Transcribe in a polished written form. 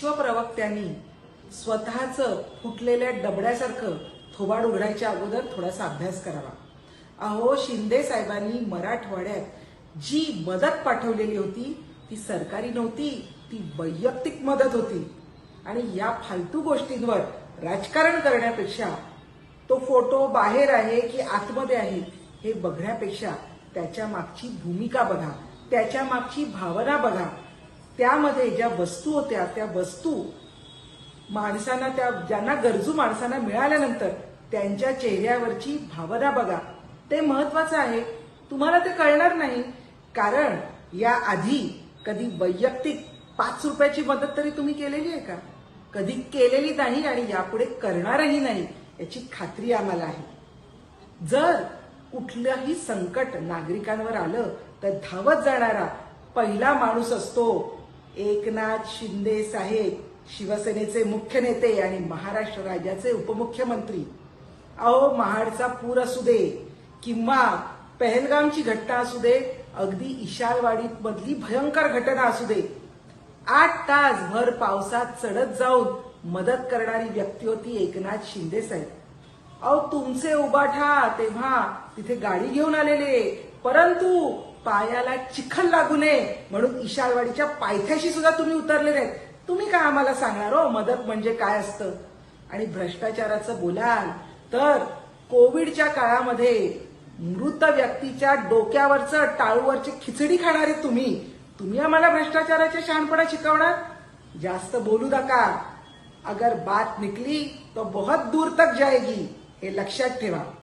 विश्वप्रवक्त्यांनी स्वतःचं फुटलेल्या डबड्यासारखं थोबाड उघडायच्या अगोदर थोडासा अभ्यास करावा. अहो, शिंदे साहेबांनी मराठवाड्यात जी मदत पाठवलेली होती ती सरकारी नव्हती, ती वैयक्तिक मदत होती. आणि या फालतू गोष्टींवर राजकारण करण्यापेक्षा तो फोटो बाहेर आहे की आतमध्ये आहे हे बघण्यापेक्षा त्याच्या मागची भूमिका बघा, त्याच्या मागची भावना बघा. त्यामध्ये ज्या वस्तू होत्या त्या वस्तू माणसांना, त्या ज्यांना गरजू माणसांना मिळाल्यानंतर त्यांच्या चेहऱ्यावरची भावना बघा. ते महत्वाचं आहे. तुम्हाला ते कळणार नाही कारण या आधी कधी वैयक्तिक 5 रुपयाची मदत तरी तुम्ही केलेली आहे का? कधी केलेली नाही आणि यापुढे करणारही नाही याची खात्री आम्हाला आहे. जर कुठलंही संकट नागरिकांवर आलं तर धावत जाणारा पहिला माणूस असतो एकनाथ शिंदे साहेब, शिवसेनेचे मुख्य नेते आणि महाराष्ट्र राज्याचे उपमुख्यमंत्री. अहो, महाडचा पूर असू दे किंवा पहलगामची घटना असू दे, अगदी इशाळवाडी मधली भयंकर घटना असू दे, 8 तास भर पावसात चढत जाऊन मदत करणारी व्यक्ती होती एकनाथ शिंदे साहेब. अहो, तुमचे उबाठा तेव्हा तिथे गाडी घेऊन आलेले, परंतु पायाला चिखल लागू नये म्हणून इशाळवाडीच्या पायथ्याशी सुद्धा तुम्ही उतरले नाहीत. तुम्ही काय आम्हाला सांगणार हो मदत म्हणजे काय असतं? आणि भ्रष्टाचाराचं बोलाल तर कोविडच्या काळामध्ये मृत व्यक्तीच्या डोक्यावरचं टाळूवरची खिचडी खाणारे तुम्ही आम्हाला भ्रष्टाचाराच्या शहाणपणा शिकवणार? जास्त बोलू नका. अगर बात निकली तो बहुत दूर तक जाएगी, हे लक्षात ठेवा.